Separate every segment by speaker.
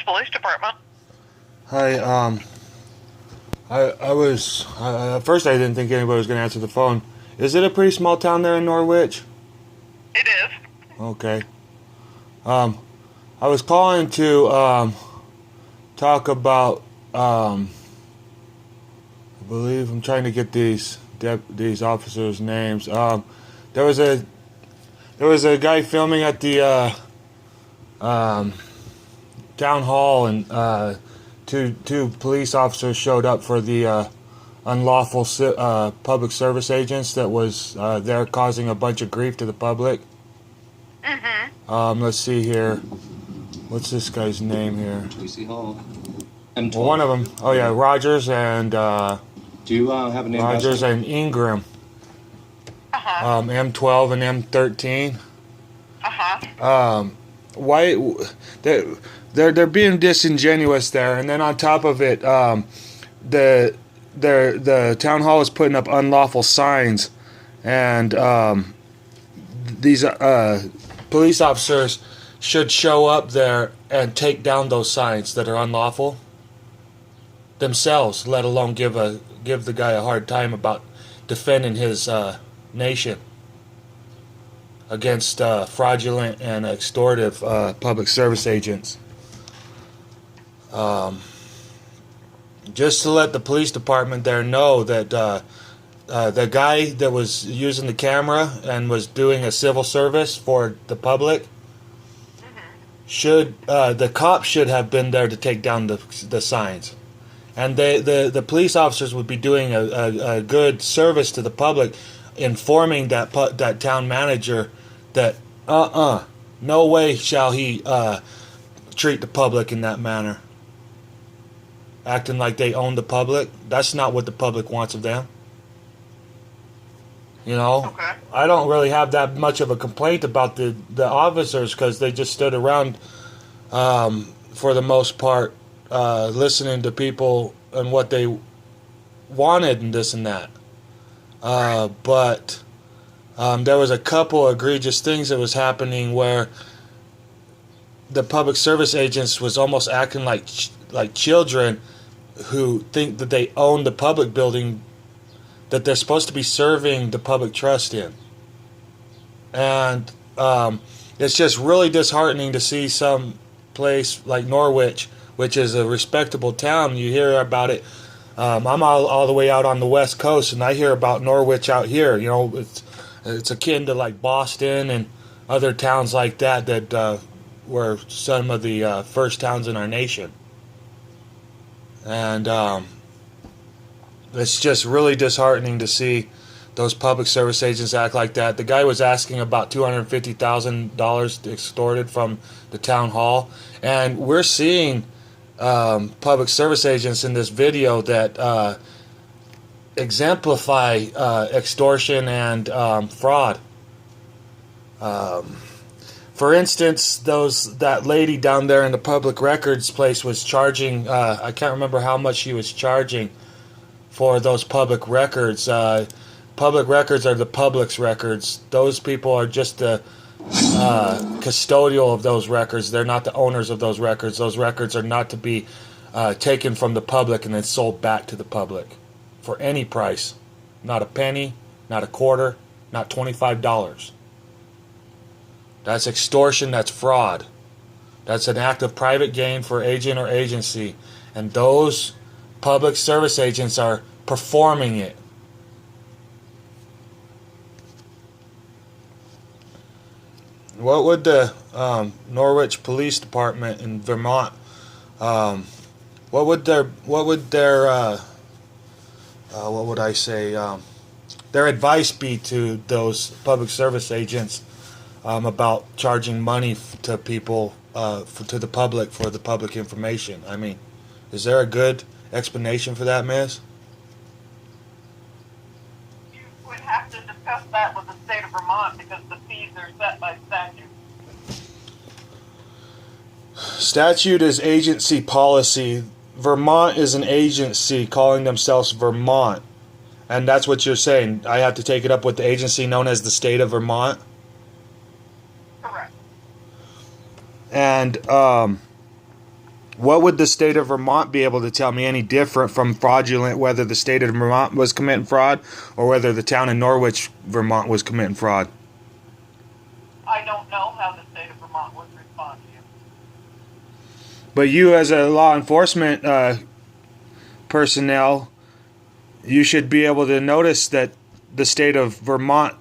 Speaker 1: Norwich Police Department.
Speaker 2: Hi, I was, at first I didn't think anybody was going to answer the phone. Is it a pretty small town there in Norwich?
Speaker 1: It is.
Speaker 2: Okay. I was calling to, talk about, I believe I'm trying to get these officers' names. There was a guy filming at the, town hall, and, two police officers showed up for the unlawful public service agents that was there causing a bunch of grief to the public. Let's see here. What's this guy's name here?
Speaker 3: Tracy Hall.
Speaker 2: M12. Well, one of them. Oh yeah, Rogers and
Speaker 3: Do you have a name?
Speaker 2: Rogers and Ingram. M12 and M13. Why they're being disingenuous there, and then on top of it, the town hall is putting up unlawful signs, and these police officers should show up there and take down those signs that are unlawful themselves, let alone give the guy a hard time about defending his nation against fraudulent and extortive public service agents. Just to let the police department there know that the guy that was using the camera and was doing a civil service for the public the cops should have been there to take down the signs, and the police officers would be doing a good service to the public, informing that town manager that no way shall he treat the public in that manner, acting like they own the public. That's not what the public wants of them. You know,
Speaker 1: Okay.
Speaker 2: I don't really have that much of a complaint about the officers, because they just stood around for the most part listening to people and what they wanted and this and that. But there was a couple egregious things that was happening where the public service agents was almost acting like children who think that they own the public building that they're supposed to be serving the public trust in. And it's just really disheartening to see some place like Norwich, which is a respectable town. You hear about it. I'm all the way out on the West Coast, and I hear about Norwich out here. You know, it's akin to like Boston and other towns like that were some of the first towns in our nation. And it's just really disheartening to see those public service agents act like that. The guy was asking about $250,000 extorted from the town hall, and we're seeing public service agents in this video that exemplify extortion and fraud. For instance, that lady down there in the public records place was charging, I can't remember how much she was charging for those public records. Public records are the public's records. Those people are just the custodial of those records. They're not the owners of those records. Those records are not to be taken from the public and then sold back to the public for any price. Not a penny, not a quarter, not $25. That's extortion, that's fraud. That's an act of private gain for agent or agency. And those public service agents are performing it. What would the Norwich Police Department in Vermont, what would their advice be to those public service agents about charging money to people, to the public, for the public information? I mean, is there a good explanation for that, Miss?
Speaker 1: You would have to discuss that with the state of Vermont because the fees are set by statute.
Speaker 2: Statute is agency policy. Vermont is an agency calling themselves Vermont. And that's what you're saying. I have to take it up with the agency known as the state of Vermont?
Speaker 1: Correct.
Speaker 2: And What would the state of Vermont be able to tell me any different from fraudulent, whether the state of Vermont was committing fraud or whether the town in Norwich, Vermont was committing fraud?
Speaker 1: I don't know how the state of Vermont would respond to you.
Speaker 2: But you, as a law enforcement personnel, you should be able to notice that the state of Vermont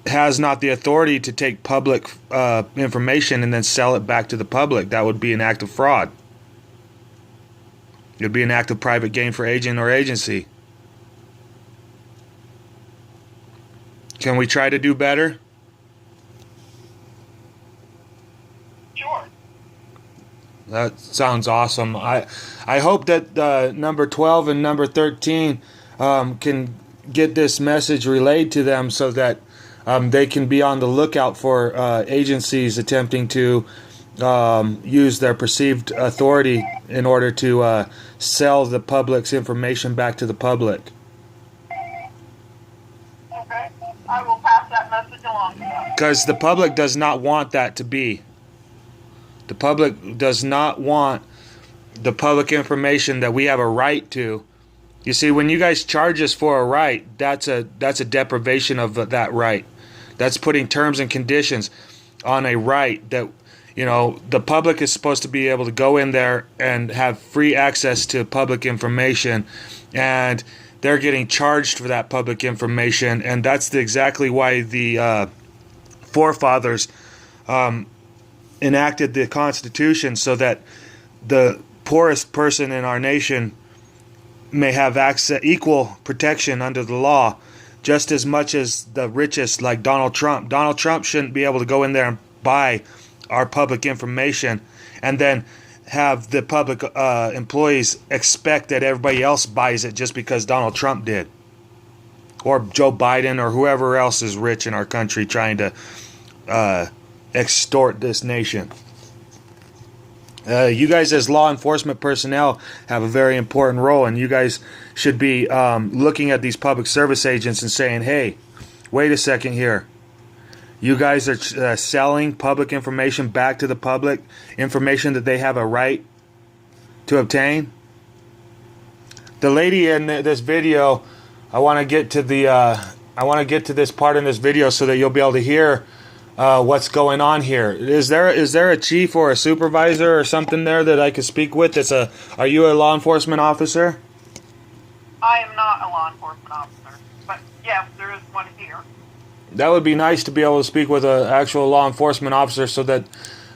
Speaker 2: has not the authority to take public information and then sell it back to the public. That would be an act of fraud. It would be an act of private gain for agent or agency. Can we try to do better?
Speaker 1: Sure.
Speaker 2: That sounds awesome. I hope that number 12 and number 13 can get this message relayed to them so that they can be on the lookout for agencies attempting to use their perceived authority in order to sell the public's information back to the public.
Speaker 1: Okay. I will pass that message along to them.
Speaker 2: Because the public does not want that to be. The public does not want the public information that we have a right to. You see, when you guys charge us for a right, that's a deprivation of that right. That's putting terms and conditions on a right that, you know, the public is supposed to be able to go in there and have free access to public information, and they're getting charged for that public information, and that's exactly why the forefathers enacted the Constitution, so that the poorest person in our nation may have access, equal protection under the law, just as much as the richest, like Donald Trump. Donald Trump shouldn't be able to go in there and buy our public information and then have the public employees expect that everybody else buys it just because Donald Trump did, or Joe Biden, or whoever else is rich in our country trying to extort this nation. You guys as law enforcement personnel have a very important role, and you guys should be looking at these public service agents and saying, hey, wait a second here. You guys are selling public information back to the public, information that they have a right to obtain. The lady in this video, I want to get to this part in this video so that you'll be able to hear what's going on here. Is there a chief or a supervisor or something there that I could speak with? Are you a law enforcement officer?
Speaker 1: I am not a law enforcement officer, but yes, there is one here.
Speaker 2: That would be nice to be able to speak with an actual law enforcement officer so that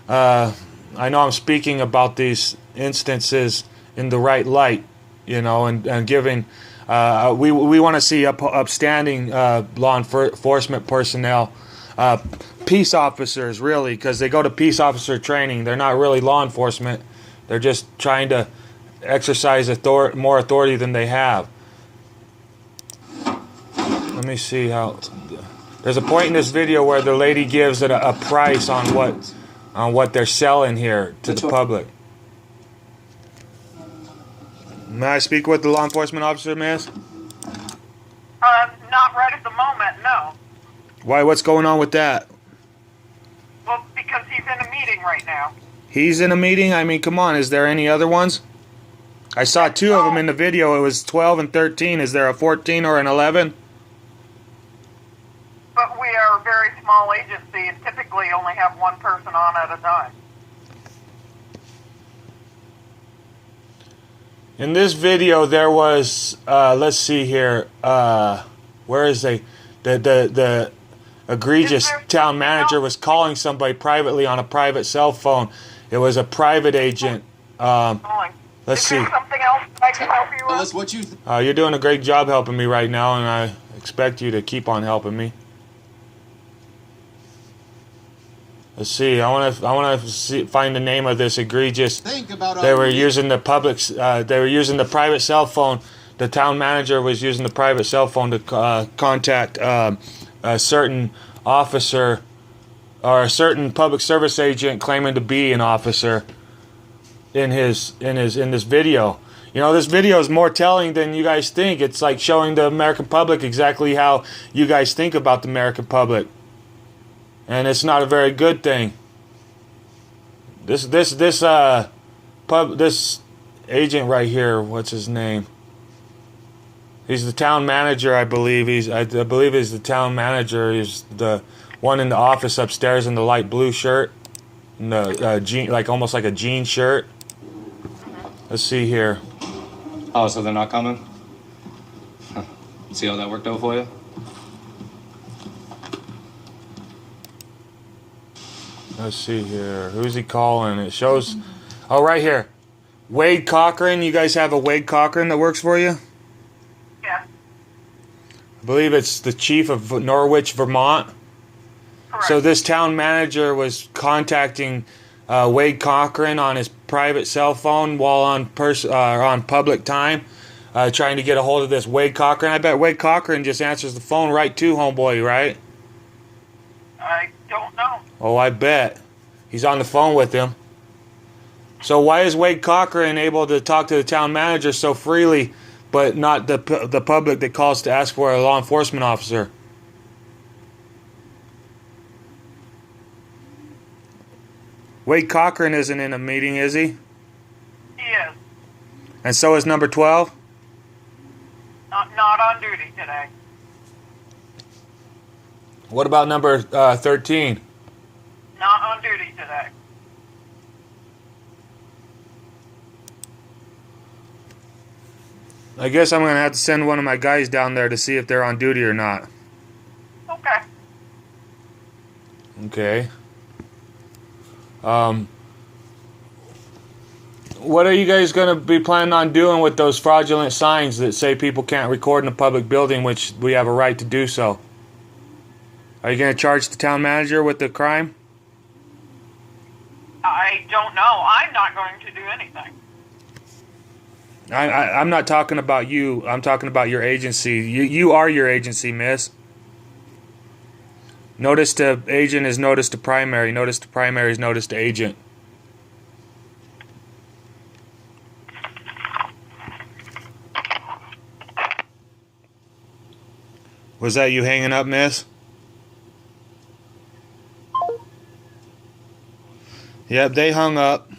Speaker 2: I know I'm speaking about these instances in the right light, you know, and giving. We want to see upstanding law enforcement personnel. Peace officers, really, because they go to peace officer training. They're not really law enforcement. They're just trying to exercise more authority than they have. Let me see how. There's a point in this video where the lady gives it a price on what they're selling here to the public. May I speak with the law enforcement officer, miss?
Speaker 1: Not right at the moment, no.
Speaker 2: Why? What's going on with that?
Speaker 1: Well, because he's in a meeting right now.
Speaker 2: He's in a meeting? I mean, come on. Is there any other ones? I saw two of them in the video. It was 12 and 13. Is there a 14 or an 11?
Speaker 1: But we are a very small agency and typically only have one person on at a time.
Speaker 2: In this video, there was, let's see here, where is the egregious town manager was calling somebody privately on a private cell phone. It was a private agent. Let's see.
Speaker 1: Is there something else I can help you with?
Speaker 3: That's what you.
Speaker 2: You're doing a great job helping me right now, and I expect you to keep on helping me. Let's see. I want to find the name of this egregious.
Speaker 3: Think about.
Speaker 2: They were using the public's. They were using the private cell phone. The town manager was using the private cell phone to contact a certain officer or a certain public service agent claiming to be an officer. In this video. You know, this video is more telling than you guys think. It's like showing the American public exactly how you guys think about the American public. And it's not a very good thing. This this agent right here, what's his name? He's the town manager, I believe. I believe he's the town manager. He's the one in the office upstairs in the light blue shirt, and the jean, like almost like a jean shirt. Let's see here.
Speaker 3: Oh, so they're not coming? Huh. See how that worked out for you?
Speaker 2: Let's see here. Who's he calling? It shows. Oh, right here. Wade Cochran. You guys have a Wade Cochran that works for you?
Speaker 1: Yeah,
Speaker 2: I believe it's the chief of Norwich, Vermont.
Speaker 1: correct.
Speaker 2: So this town manager was contacting Wade Cochran on his private cell phone while on public time, trying to get a hold of this Wade Cochran. I bet Wade Cochran just answers the phone right to homeboy, right?
Speaker 1: I don't know.
Speaker 2: Oh, I bet. He's on the phone with him. So why is Wade Cochran able to talk to the town manager so freely, but not the public that calls to ask for a law enforcement officer? Wade Cochran isn't in a meeting, is he?
Speaker 1: He is
Speaker 2: And so is number 12?
Speaker 1: not on duty today.
Speaker 2: What about number 13?
Speaker 1: Not on duty today.
Speaker 2: I guess I'm going to have to send one of my guys down there to see if they're on duty or not.
Speaker 1: Okay.
Speaker 2: Okay. What are you guys going to be planning on doing with those fraudulent signs that say people can't record in a public building, which we have a right to do so? Are you going to charge the town manager with the crime?
Speaker 1: I don't know. I'm not going to do anything.
Speaker 2: I'm not talking about you. I'm talking about your agency. You are your agency, miss. Notice to agent is notice to primary. Notice to primary is notice to agent. Was that you hanging up, miss? Yep, they hung up.